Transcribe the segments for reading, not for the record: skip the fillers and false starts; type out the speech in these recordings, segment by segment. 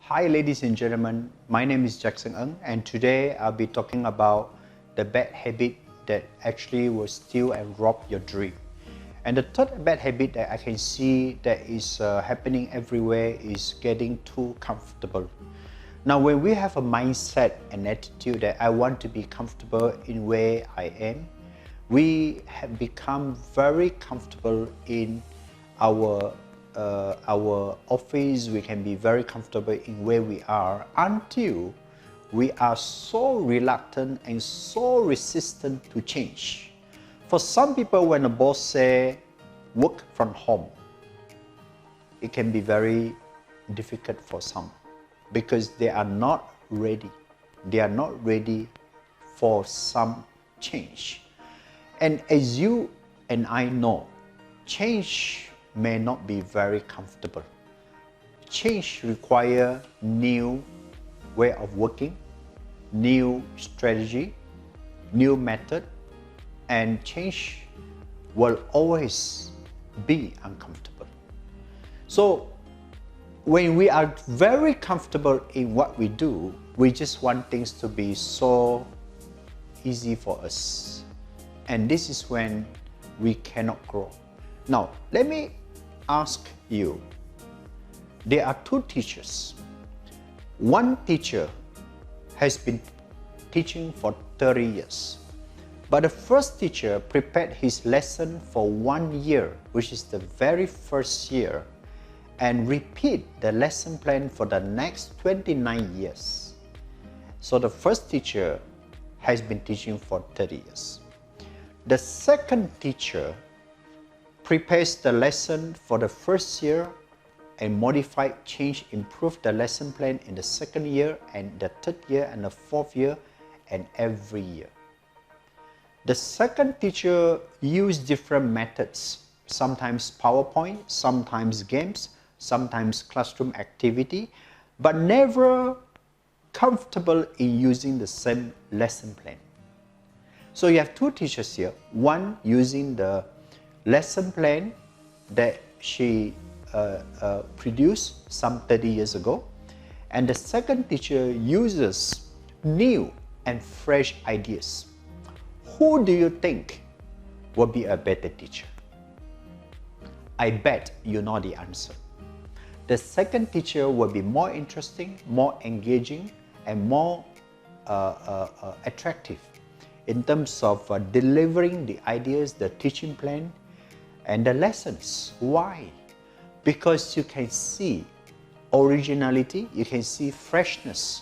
Hi ladies and gentlemen, my name is Jackson Ng, and today I'll be talking about the bad habit that actually will steal and rob your dream. And the third bad habit that I can see that is happening everywhere is getting too comfortable. Now when we have a mindset and attitude that I want to be comfortable in where I am, we have become very comfortable in our office. We can be very comfortable in where we are until we are so reluctant and so resistant to change. For some people, when a boss says work from home, it can be very difficult for some because they are not ready. They are not ready for some change. And as you and I know, change may not be very comfortable. Change requires new way of working, new strategy, new method, and change will always be uncomfortable. So when we are very comfortable in what we do, we just want things to be so easy for us. And this is when we cannot grow. Now, let me ask you, there are two teachers. One teacher has been teaching for 30 years, but the first teacher prepared his lesson for 1 year, which is the very first year, and repeat the lesson plan for the next 29 years. So the first teacher has been teaching for 30 years. The second teacher prepares the lesson for the first year and modified, change, improve the lesson plan in the second year and the third year and the fourth year and every year. The second teacher used different methods, sometimes PowerPoint, sometimes games, sometimes classroom activity, but never comfortable in using the same lesson plan. So you have two teachers here, one using the lesson plan that she produced some 30 years ago, and the second teacher uses new and fresh ideas. Who do you think will be a better teacher? I bet you know the answer. The second teacher will be more interesting, more engaging, and more attractive in terms of delivering the ideas, the teaching plan, and the lessons. Why? Because you can see originality, you can see freshness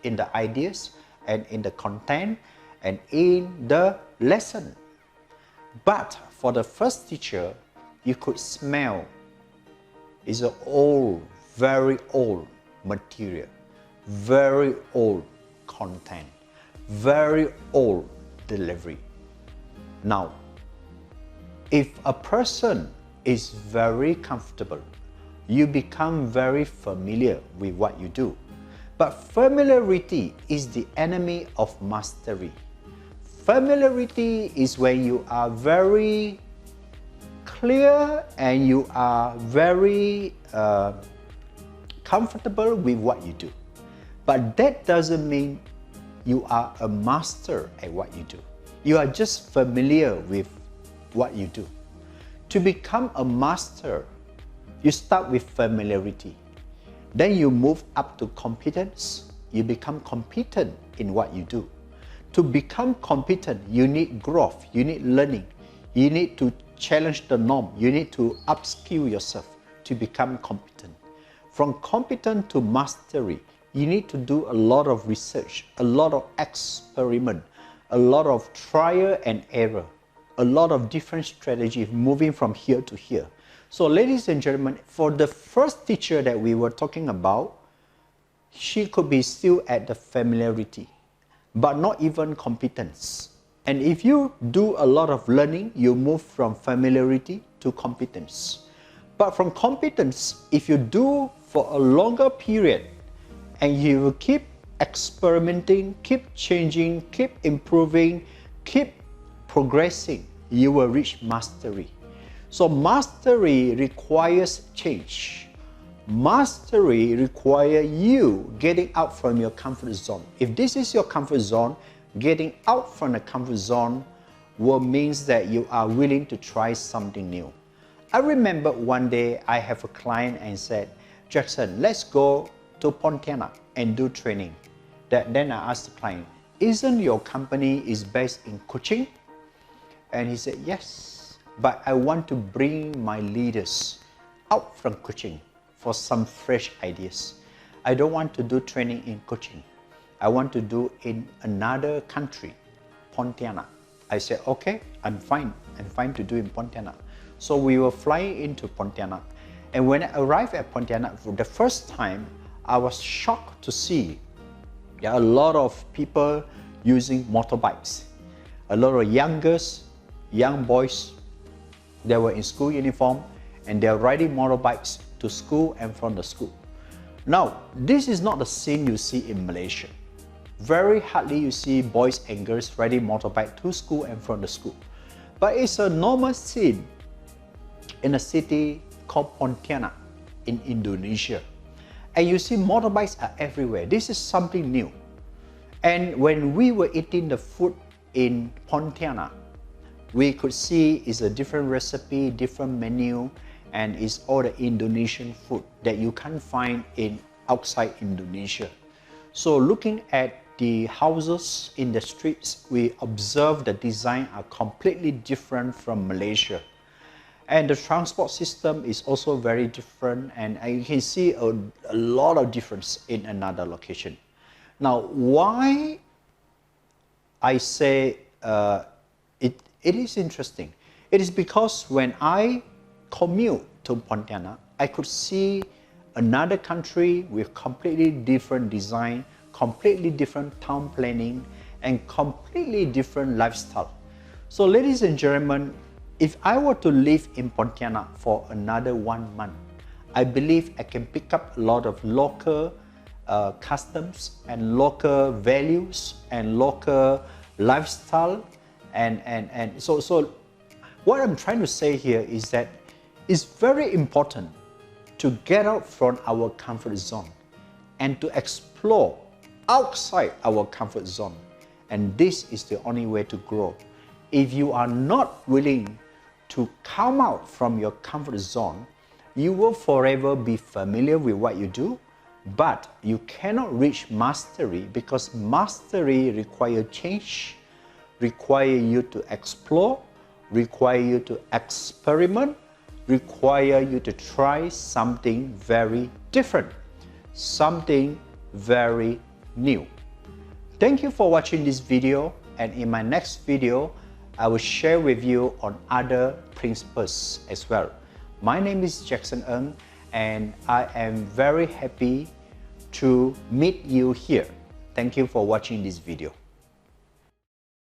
in the ideas and in the content and in the lesson. But for the first teacher, you could smell it's an old, very old material, very old content, very old delivery. Now, if a person is very comfortable, you become very familiar with what you do. But familiarity is the enemy of mastery. Familiarity is when you are very clear and you are very comfortable with what you do. But that doesn't mean you are a master at what you do. You are just familiar with what you do. To become a master, you start with familiarity. Then you move up to competence. You become competent in what you do. To become competent, you need growth, you need learning. You need to challenge the norm. You need to upskill yourself to become competent. From competent to mastery, you need to do a lot of research, a lot of experiment, a lot of trial and error, a lot of different strategies moving from here to here. So ladies and gentlemen, for the first teacher that we were talking about, she could be still at the familiarity, but not even competence. And if you do a lot of learning, you move from familiarity to competence. But from competence, if you do for a longer period and you will keep experimenting, keep changing, keep improving, keep progressing, you will reach mastery. So mastery requires change. Mastery requires you getting out from your comfort zone. If this is your comfort zone, getting out from the comfort zone will means that you are willing to try something new. I remember one day I have a client and said, Jackson, let's go to Pontianak and do training. Then I asked the client, isn't your company is based in Kuching? And he said, yes, but I want to bring my leaders out from Kuching for some fresh ideas. I don't want to do training in Kuching. I want to do in another country, Pontianak. I said, okay, I'm fine to do in Pontianak. So we were flying into Pontianak. And when I arrived at Pontianak for the first time, I was shocked to see there are a lot of people using motorbikes. A lot of young boys, they were in school uniform and they're riding motorbikes to school and from the school. Now, this is not the scene you see in Malaysia. Very hardly you see boys and girls riding motorbike to school and from the school. But it's a normal scene in a city called Pontianak in Indonesia. And you see motorbikes are everywhere. This is something new. And when we were eating the food in Pontianak, we could see it's a different recipe, different menu, and it's all the Indonesian food that you can't find outside Indonesia. So looking at the houses in the streets, we observe the design are completely different from Malaysia. And the transport system is also very different, and you can see a lot of difference in another location. Now, why I say it is interesting? It is because when I commute to Pontianak, I could see another country with completely different design, completely different town planning, and completely different lifestyle. So ladies and gentlemen, if I were to live in Pontianak for another 1 month, I believe I can pick up a lot of local customs and local values and local lifestyle. So what I'm trying to say here is that it's very important to get out from our comfort zone and to explore outside our comfort zone. And this is the only way to grow. If you are not willing to come out from your comfort zone, you will forever be familiar with what you do, but you cannot reach mastery because mastery requires change, require you to explore, require you to experiment, require you to try something very different, something very new. Thank you for watching this video, and in my next video, I will share with you on other principles as well. My name is Jackson Ng, and I am very happy to meet you here. Thank you for watching this video.